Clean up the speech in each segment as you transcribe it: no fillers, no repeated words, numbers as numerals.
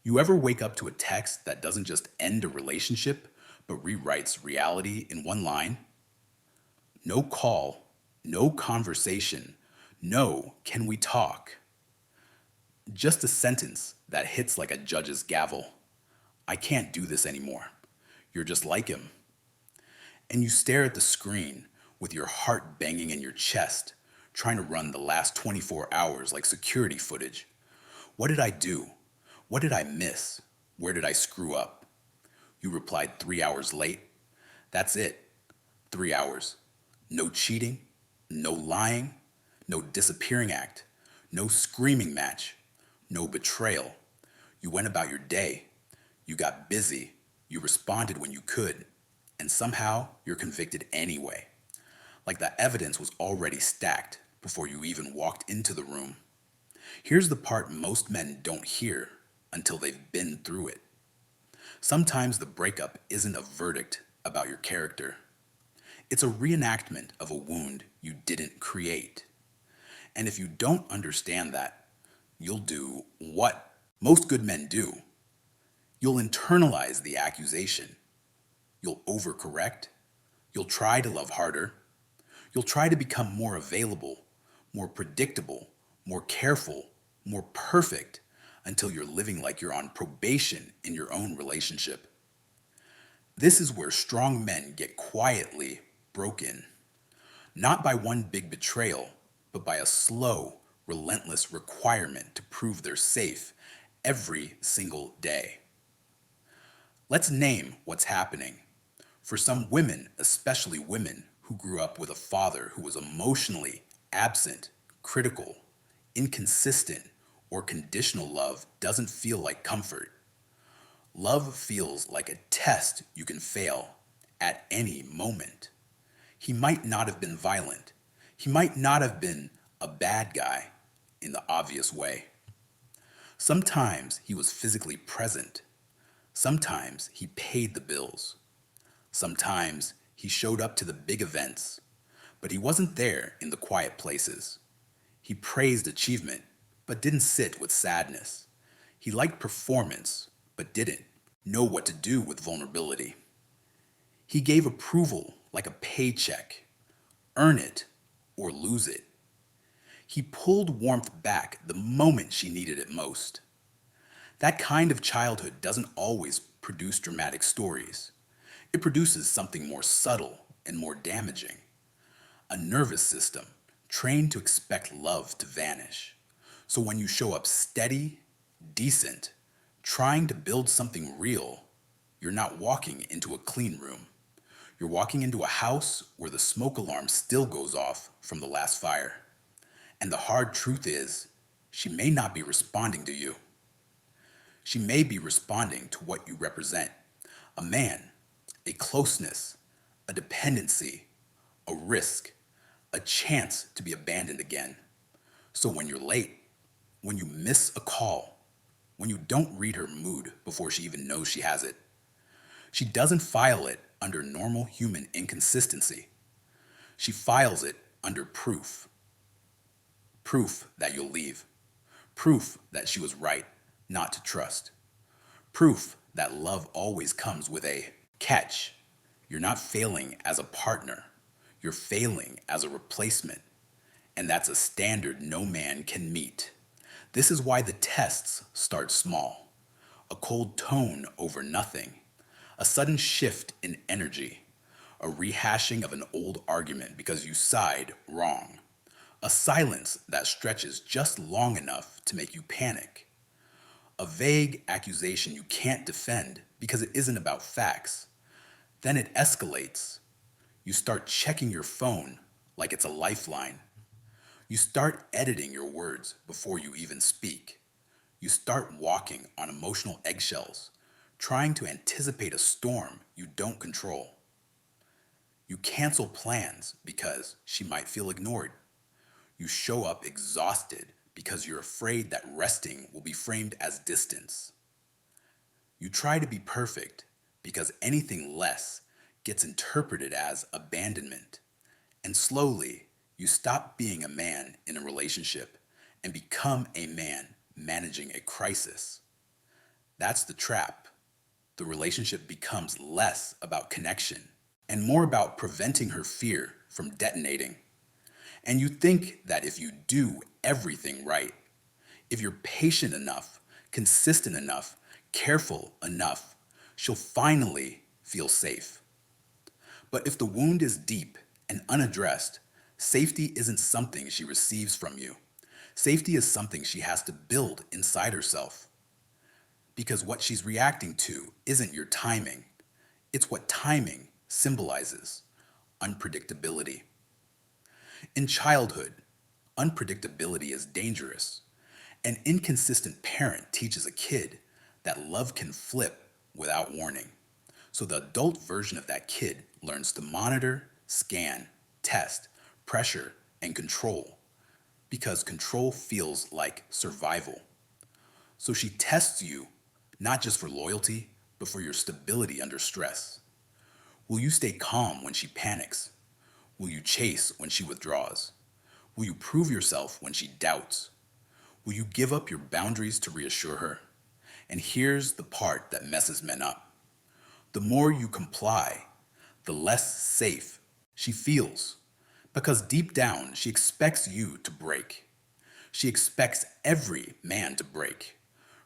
You ever wake up to a text that doesn't just end a relationship, but rewrites reality in one line? No call, no conversation, no can we talk? Just a sentence that hits like a judge's gavel. I can't do this anymore. You're just like him. And you stare at the screen with your heart banging in your chest, trying to run the last 24 hours like security footage. What did I do? What did I miss? Where did I screw up? You replied 3 hours late. That's it. 3 hours. No cheating, no lying, no disappearing act, no screaming match, no betrayal. You went about your day. You got busy. You responded when you could. And somehow you're convicted anyway. Like the evidence was already stacked before you even walked into the room. Here's the part most men don't hear until they've been through it. Sometimes the breakup isn't a verdict about your character. It's a reenactment of a wound you didn't create. And if you don't understand that, you'll do what most good men do. You'll internalize the accusation. You'll overcorrect. You'll try to love harder. You'll try to become more available, more predictable, more careful, more perfect until you're living like you're on probation in your own relationship. This is where strong men get quietly broken, not by one big betrayal, but by a slow, relentless requirement to prove they're safe every single day. Let's name what's happening. For some women, especially women who grew up with a father who was emotionally absent, critical, inconsistent, or conditional, love doesn't feel like comfort. Love feels like a test you can fail at any moment. He might not have been violent. He might not have been a bad guy in the obvious way. Sometimes he was physically present. Sometimes he paid the bills. Sometimes he showed up to the big events, but he wasn't there in the quiet places. He praised achievement, but didn't sit with sadness. He liked performance, but didn't know what to do with vulnerability. He gave approval like a paycheck, earn it or lose it. He pulled warmth back the moment she needed it most. That kind of childhood doesn't always produce dramatic stories. It produces something more subtle and more damaging. A nervous system trained to expect love to vanish. So when you show up steady, decent, trying to build something real, you're not walking into a clean room. You're walking into a house where the smoke alarm still goes off from the last fire. And the hard truth is, she may not be responding to you. She may be responding to what you represent. A man, a closeness, a dependency, a risk, a chance to be abandoned again. So when you're late, when you miss a call, when you don't read her mood before she even knows she has it, she doesn't file it under normal human inconsistency. She files it under proof. Proof that you'll leave. Proof that she was right not to trust. Proof that love always comes with a catch. You're not failing as a partner. You're failing as a replacement. And that's a standard no man can meet. This is why the tests start small. A cold tone over nothing. A sudden shift in energy. A rehashing of an old argument because you sighed wrong. A silence that stretches just long enough to make you panic. A vague accusation you can't defend because it isn't about facts. Then it escalates. You start checking your phone like it's a lifeline. You start editing your words before you even speak. You start walking on emotional eggshells, trying to anticipate a storm you don't control. You cancel plans because she might feel ignored. You show up exhausted because you're afraid that resting will be framed as distance. You try to be perfect because anything less gets interpreted as abandonment. And slowly, you stop being a man in a relationship and become a man managing a crisis. That's the trap. The relationship becomes less about connection and more about preventing her fear from detonating. And you think that if you do everything right, if you're patient enough, consistent enough, careful enough, she'll finally feel safe. But if the wound is deep and unaddressed, safety isn't something she receives from you. Safety is something she has to build inside herself. Because what she's reacting to isn't your timing, it's what timing symbolizes: unpredictability. In childhood, unpredictability is dangerous. An inconsistent parent teaches a kid that love can flip without warning. So the adult version of that kid learns to monitor, scan, test, pressure, and control because control feels like survival. So she tests you not just for loyalty, but for your stability under stress. Will you stay calm when she panics? Will you chase when she withdraws? Will you prove yourself when she doubts? Will you give up your boundaries to reassure her? And here's the part that messes men up. The more you comply, the less safe she feels. Because deep down, she expects you to break. She expects every man to break.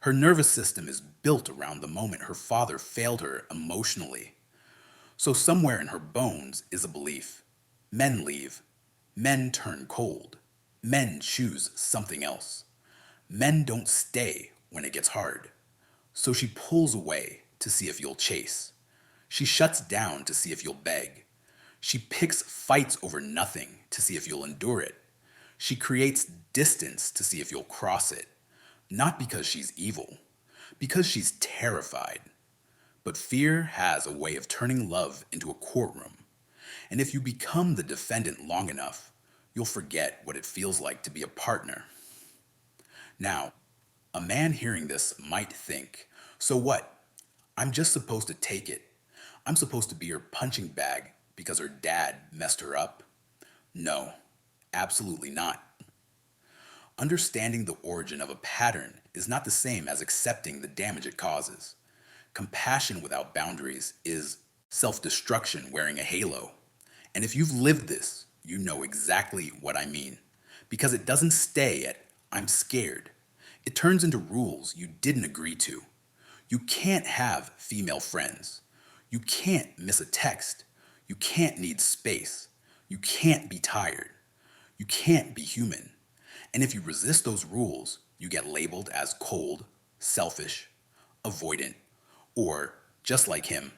Her nervous system is built around the moment her father failed her emotionally. So somewhere in her bones is a belief: men leave, men turn cold, men choose something else. Men don't stay when it gets hard. So she pulls away to see if you'll chase. She shuts down to see if you'll beg. She picks fights over nothing to see if you'll endure it. She creates distance to see if you'll cross it. Not because she's evil, because she's terrified. But fear has a way of turning love into a courtroom. And if you become the defendant long enough, you'll forget what it feels like to be a partner. Now, a man hearing this might think, so what? I'm just supposed to take it. I'm supposed to be her punching bag because her dad messed her up? No, absolutely not. Understanding the origin of a pattern is not the same as accepting the damage it causes. Compassion without boundaries is self destruction wearing a halo. And if you've lived this, you know exactly what I mean. Because it doesn't stay at "I'm scared." It turns into rules you didn't agree to. You can't have female friends. You can't miss a text. You can't need space. You can't be tired. You can't be human. And if you resist those rules, you get labeled as cold, selfish, avoidant, or just like him.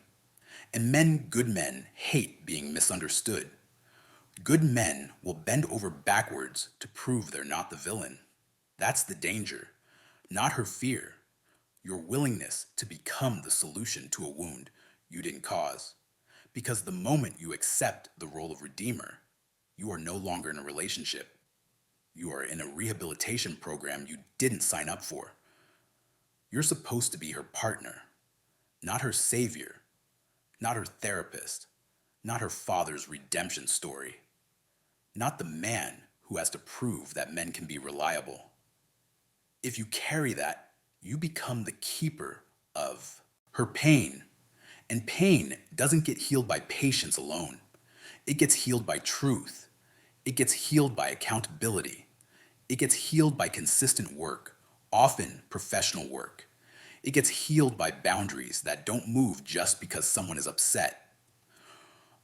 And men, good men, hate being misunderstood. Good men will bend over backwards to prove they're not the villain. That's the danger, not her fear, your willingness to become the solution to a wound you didn't cause. Because the moment you accept the role of redeemer, you are no longer in a relationship. You are in a rehabilitation program you didn't sign up for. You're supposed to be her partner, not her savior, not her therapist, not her father's redemption story, not the man who has to prove that men can be reliable. If you carry that, you become the keeper of her pain. And pain doesn't get healed by patience alone. It gets healed by truth. It gets healed by accountability. It gets healed by consistent work, often professional work. It gets healed by boundaries that don't move just because someone is upset.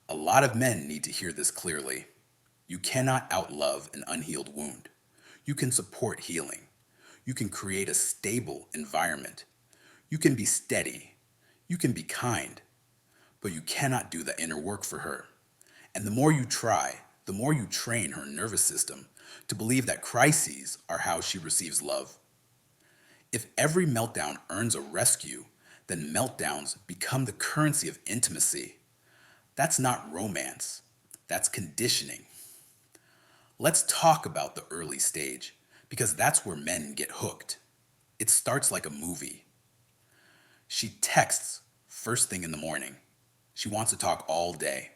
A lot of men need to hear this clearly. You cannot outlove an unhealed wound. You can support healing. You can create a stable environment. You can be steady. You can be kind. But you cannot do the inner work for her. And the more you try, the more you train her nervous system to believe that crises are how she receives love. If every meltdown earns a rescue, then meltdowns become the currency of intimacy. That's not romance. That's conditioning. Let's talk about the early stage, because that's where men get hooked. It starts like a movie. She texts first thing in the morning. She wants to talk all day.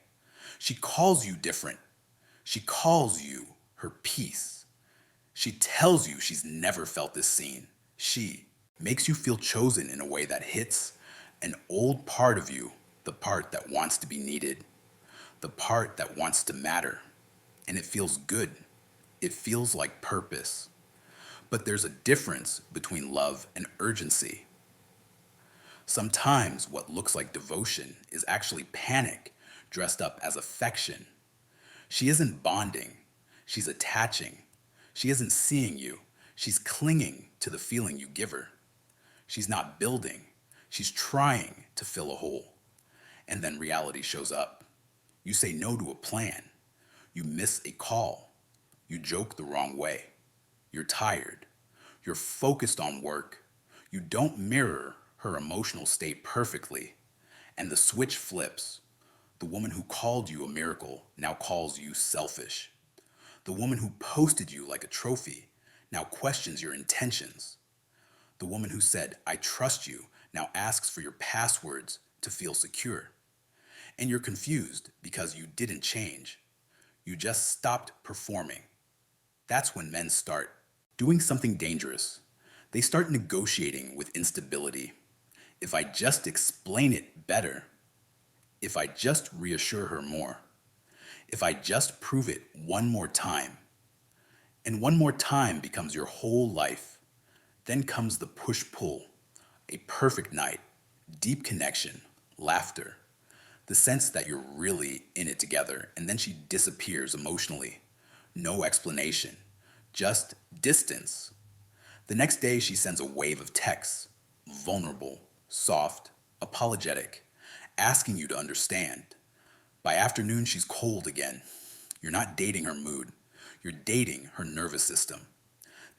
She calls you different. She calls you her peace. She tells you she's never felt this seen. She makes you feel chosen in a way that hits an old part of you, the part that wants to be needed, the part that wants to matter. And it feels good. It feels like purpose. But there's a difference between love and urgency. Sometimes what looks like devotion is actually panic dressed up as affection. She isn't bonding, she's attaching. She isn't seeing you, she's clinging to the feeling you give her. She's not building, she's trying to fill a hole. And then reality shows up. You say no to a plan. You miss a call. You joke the wrong way. You're tired. You're focused on work. You don't mirror her emotional state perfectly. And the switch flips. The woman who called you a miracle now calls you selfish. The woman who posted you like a trophy now questions your intentions. The woman who said, I trust you, now asks for your passwords to feel secure. And you're confused because you didn't change. You just stopped performing. That's when men start doing something dangerous. They start negotiating with instability. If I just explain it better, if I just reassure her more, if I just prove it one more time, and one more time becomes your whole life, then comes the push-pull, a perfect night, deep connection, laughter, the sense that you're really in it together, and then she disappears emotionally. No explanation, just distance. The next day she sends a wave of texts, vulnerable, soft, apologetic, asking you to understand. By afternoon she's cold again. You're not dating her mood, you're dating her nervous system.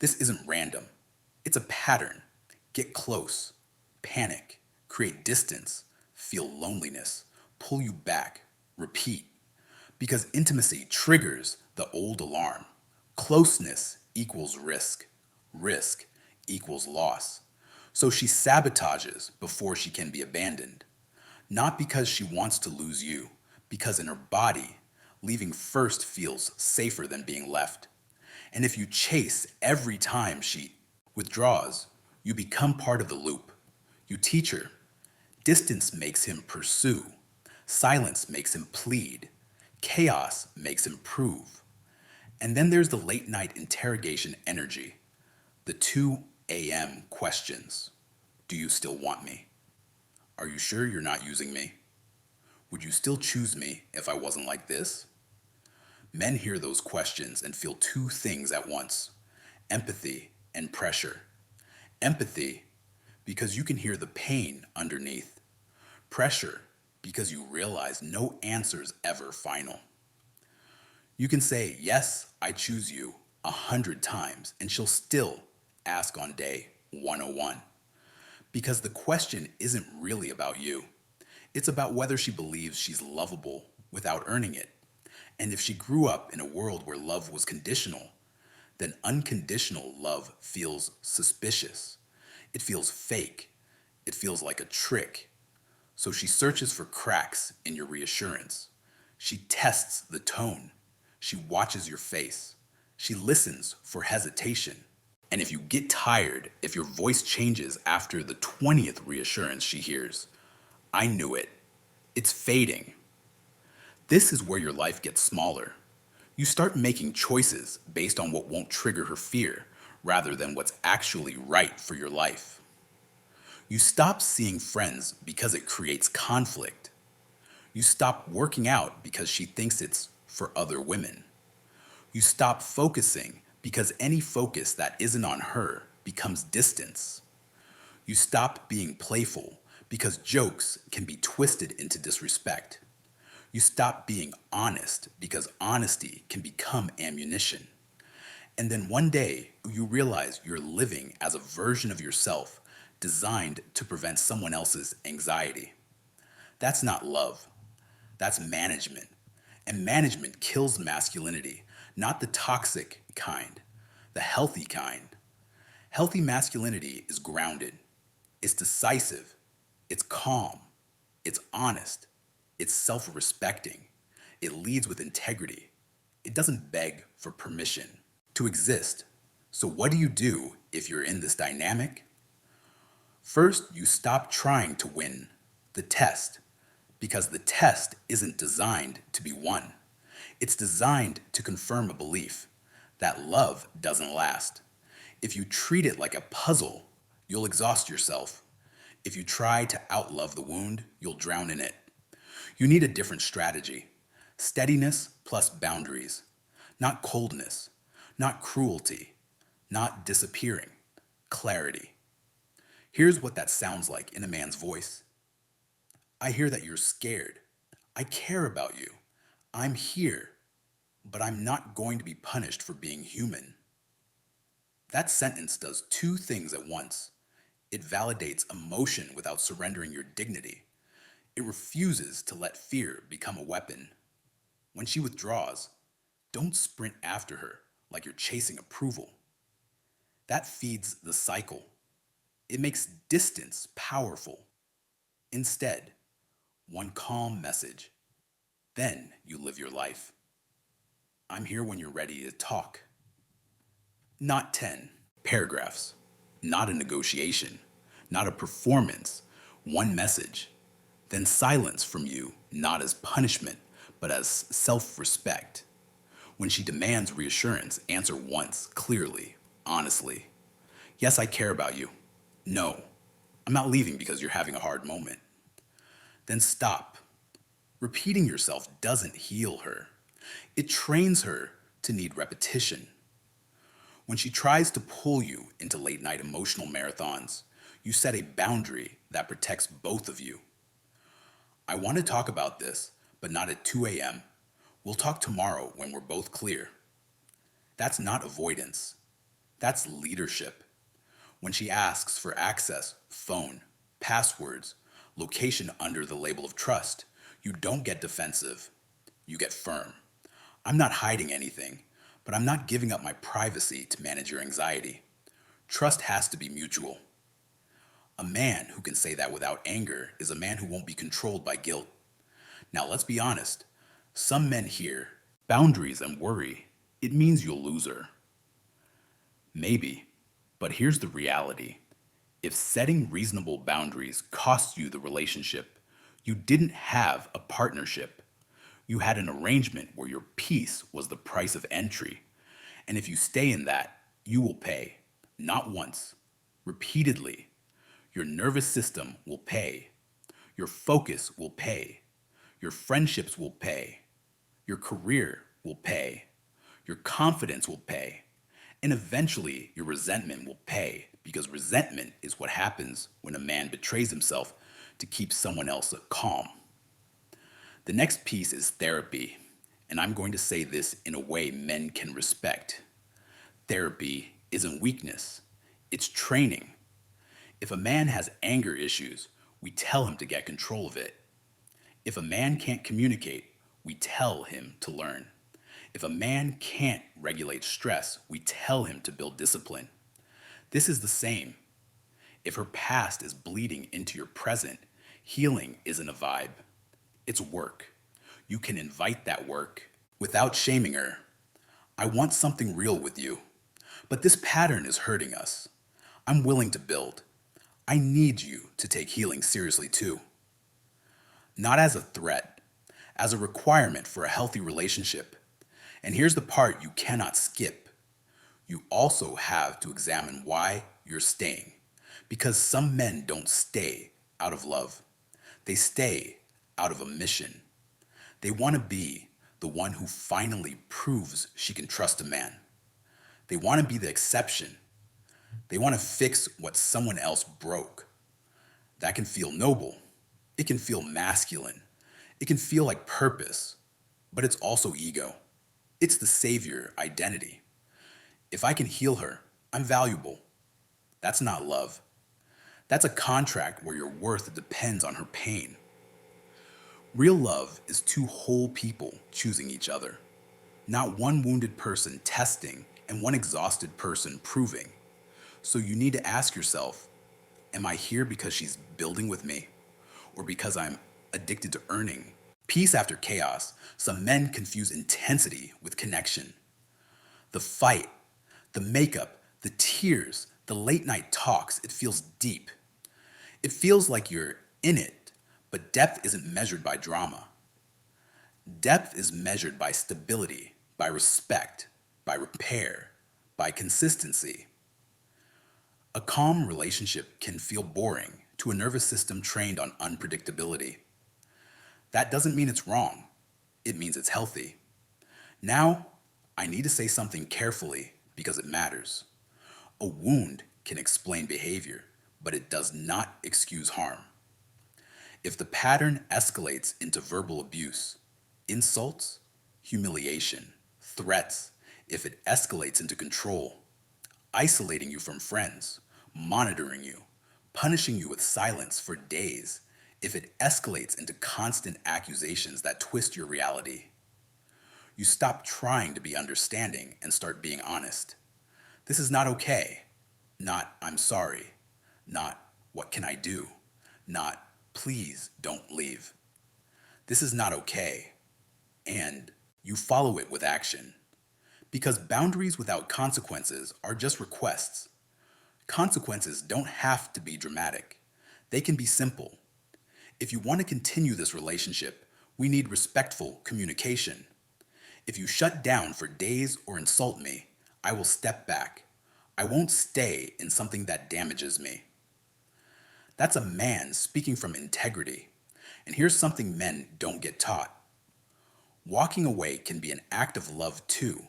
This isn't random, it's a pattern. Get close, panic, create distance, feel loneliness, pull you back, repeat. Because intimacy triggers the old alarm. Closeness equals risk. Risk equals loss. So she sabotages before she can be abandoned. Not because she wants to lose you, because in her body, leaving first feels safer than being left. And if you chase every time she withdraws, you become part of the loop. You teach her. Distance makes him pursue. Silence makes him plead. Chaos makes him prove. And then there's the late night interrogation energy. The 2 a.m. questions. Do you still want me? Are you sure you're not using me? Would you still choose me if I wasn't like this? Men hear those questions and feel two things at once: empathy and pressure. Empathy, because you can hear the pain underneath. Pressure, because you realize no answer's ever final. You can say, yes, I choose you 100 times, and she'll still ask on day 101. Because the question isn't really about you. It's about whether she believes she's lovable without earning it. And if she grew up in a world where love was conditional, then unconditional love feels suspicious. It feels fake. It feels like a trick. So she searches for cracks in your reassurance. She tests the tone. She watches your face. She listens for hesitation. And if you get tired, if your voice changes after the 20th reassurance she hears, I knew it. It's fading. This is where your life gets smaller. You start making choices based on what won't trigger her fear, rather than what's actually right for your life. You stop seeing friends because it creates conflict. You stop working out because she thinks it's for other women. You stop focusing because any focus that isn't on her becomes distance. You stop being playful because jokes can be twisted into disrespect. You stop being honest because honesty can become ammunition. And then one day, you realize you're living as a version of yourself designed to prevent someone else's anxiety. That's not love. That's management. And management kills masculinity, not the toxic kind, the healthy kind. Healthy masculinity is grounded. It's decisive. It's calm. It's honest. It's self-respecting. It leads with integrity. It doesn't beg for permission to exist. So what do you do if you're in this dynamic? First, you stop trying to win the test because the test isn't designed to be won. It's designed to confirm a belief that love doesn't last. If you treat it like a puzzle, you'll exhaust yourself. If you try to outlove the wound, you'll drown in it. You need a different strategy. Steadiness plus boundaries. Not coldness, not cruelty, not disappearing. Clarity. Here's what that sounds like in a man's voice. I hear that you're scared. I care about you. I'm here, but I'm not going to be punished for being human. That sentence does two things at once. It validates emotion without surrendering your dignity. It refuses to let fear become a weapon. When she withdraws, don't sprint after her like you're chasing approval. That feeds the cycle. It makes distance powerful. Instead, one calm message. Then you live your life. I'm here when you're ready to talk. Not 10 paragraphs. Not a negotiation. Not a performance. One message. Then silence from you, not as punishment, but as self-respect. When she demands reassurance, answer once, clearly, honestly. Yes, I care about you. No, I'm not leaving because you're having a hard moment. Then stop. Repeating yourself doesn't heal her. It trains her to need repetition. When she tries to pull you into late night emotional marathons, you set a boundary that protects both of you. I want to talk about this, but not at 2 a.m. We'll talk tomorrow when we're both clear. That's not avoidance. That's leadership. When she asks for access, phone, passwords, location under the label of trust, you don't get defensive. You get firm. I'm not hiding anything, but I'm not giving up my privacy to manage your anxiety. Trust has to be mutual. A man who can say that without anger is a man who won't be controlled by guilt. Now let's be honest. Some men hear boundaries and worry. It means you'll lose her. Maybe, but here's the reality. If setting reasonable boundaries costs you the relationship, you didn't have a partnership. You had an arrangement where your peace was the price of entry. And if you stay in that, you will pay. Not once, repeatedly. Your nervous system will pay. Your focus will pay. Your friendships will pay. Your career will pay. Your confidence will pay. And eventually, your resentment will pay, because resentment is what happens when a man betrays himself to keep someone else calm. The next piece is therapy, and I'm going to say this in a way men can respect. Therapy isn't weakness, it's training. If a man has anger issues, we tell him to get control of it. If a man can't communicate, we tell him to learn. If a man can't regulate stress, we tell him to build discipline. This is the same. If her past is bleeding into your present, healing isn't a vibe. It's work. You can invite that work without shaming her. I want something real with you, but this pattern is hurting us. I'm willing to build. I need you to take healing seriously too. Not as a threat, as a requirement for a healthy relationship. And here's the part you cannot skip. You also have to examine why you're staying. Because some men don't stay out of love. They stay out of a mission. They want to be the one who finally proves she can trust a man. They want to be the exception. They want to fix what someone else broke. That can feel noble. It can feel masculine. It can feel like purpose. But it's also ego. It's the savior identity. If I can heal her, I'm valuable. That's not love. That's a contract where your worth depends on her pain. Real love is two whole people choosing each other, not one wounded person testing and one exhausted person proving. So you need to ask yourself, am I here because she's building with me, or because I'm addicted to earning? Peace after chaos, some men confuse intensity with connection. The fight, the makeup, the tears, the late night talks, it feels deep. It feels like you're in it, but depth isn't measured by drama. Depth is measured by stability, by respect, by repair, by consistency. A calm relationship can feel boring to a nervous system trained on unpredictability. That doesn't mean it's wrong. It means it's healthy. Now, I need to say something carefully because it matters. A wound can explain behavior, but it does not excuse harm. If the pattern escalates into verbal abuse, insults, humiliation, threats, if it escalates into control, isolating you from friends, monitoring you, punishing you with silence for days, if it escalates into constant accusations that twist your reality, you stop trying to be understanding and start being honest. This is not okay. Not, I'm sorry. Not, what can I do? Not, please don't leave. This is not okay. And you follow it with action. Because boundaries without consequences are just requests. Consequences don't have to be dramatic. They can be simple. If you want to continue this relationship, we need respectful communication. If you shut down for days or insult me, I will step back. I won't stay in something that damages me. That's a man speaking from integrity. And here's something men don't get taught. Walking away can be an act of love too.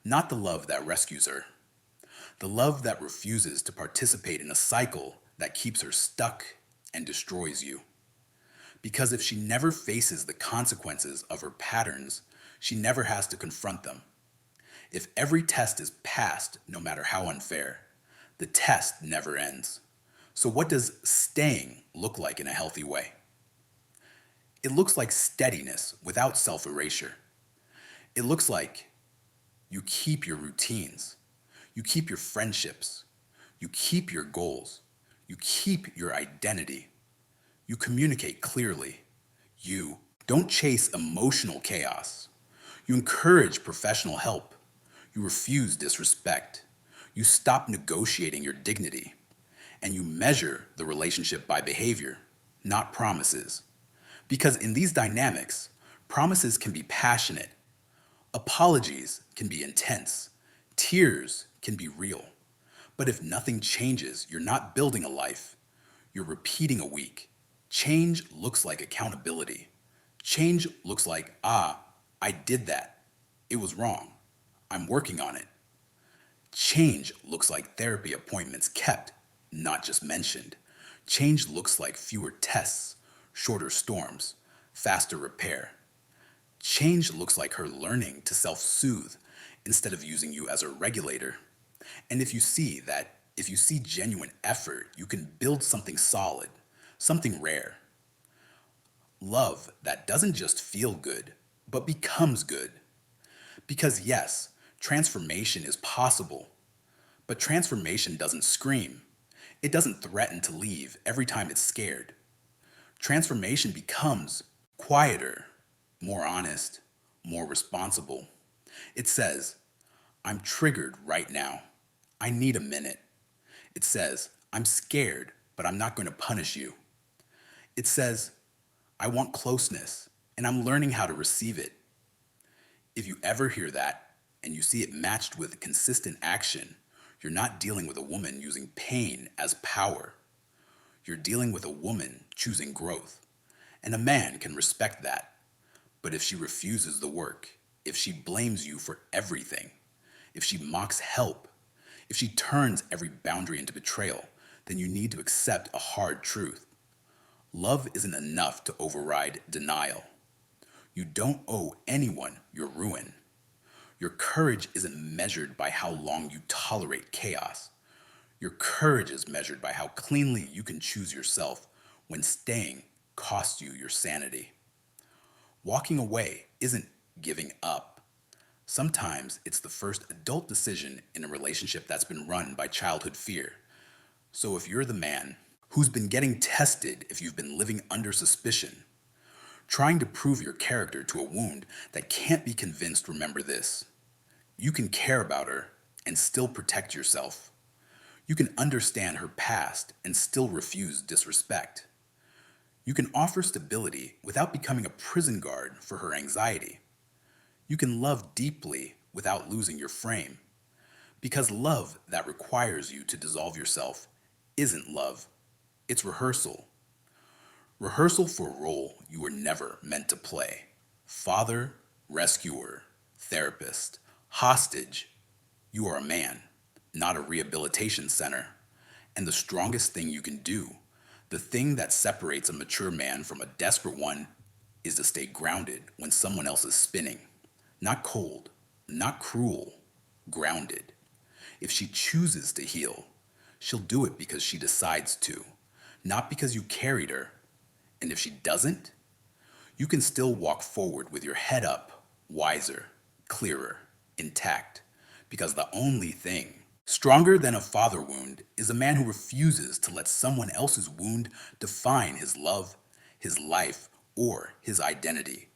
Not the love that rescues her. The love that refuses to participate in a cycle that keeps her stuck and destroys you. Because if she never faces the consequences of her patterns, she never has to confront them. If every test is passed, no matter how unfair, the test never ends. So what does staying look like in a healthy way? It looks like steadiness without self-erasure. It looks like you keep your routines, you keep your friendships, you keep your goals, you keep your identity, you communicate clearly, you don't chase emotional chaos, you encourage professional help, you refuse disrespect, you stop negotiating your dignity, and you measure the relationship by behavior, not promises. Because in these dynamics, promises can be passionate, apologies can be intense, tears can be real. But if nothing changes, you're not building a life, you're repeating a week. Change looks like accountability. Change looks like, I did that. It was wrong. I'm working on it. Change looks like therapy appointments kept, not just mentioned. Change looks like fewer tests, shorter storms, faster repair. Change looks like her learning to self-soothe instead of using you as a regulator. And if you see genuine effort, you can build something solid, something rare. Love that doesn't just feel good, but becomes good. Because yes, transformation is possible, but transformation doesn't scream. It doesn't threaten to leave every time it's scared. Transformation becomes quieter, more honest, more responsible. It says, I'm triggered right now. I need a minute. It says, I'm scared, but I'm not going to punish you. It says, I want closeness, and I'm learning how to receive it. If you ever hear that, and you see it matched with consistent action, you're not dealing with a woman using pain as power. You're dealing with a woman choosing growth. And a man can respect that. But if she refuses the work, if she blames you for everything, if she mocks help, if she turns every boundary into betrayal, then you need to accept a hard truth. Love isn't enough to override denial. You don't owe anyone your ruin. Your courage isn't measured by how long you tolerate chaos. Your courage is measured by how cleanly you can choose yourself when staying costs you your sanity. Walking away isn't giving up. Sometimes it's the first adult decision in a relationship that's been run by childhood fear. So if you're the man who's been getting tested, if you've been living under suspicion, trying to prove your character to a wound that can't be convinced, remember this. You can care about her and still protect yourself. You can understand her past and still refuse disrespect. You can offer stability without becoming a prison guard for her anxiety. You can love deeply without losing your frame. Because love that requires you to dissolve yourself isn't love, it's rehearsal. Rehearsal for a role you were never meant to play. Father, rescuer, therapist, hostage. You are a man, not a rehabilitation center. And the strongest thing you can do, the thing that separates a mature man from a desperate one, is to stay grounded when someone else is spinning. Not cold, not cruel, grounded. If she chooses to heal, she'll do it because she decides to, not because you carried her. And if she doesn't, you can still walk forward with your head up, wiser, clearer, intact. Because the only thing stronger than a father wound is a man who refuses to let someone else's wound define his love, his life, or his identity.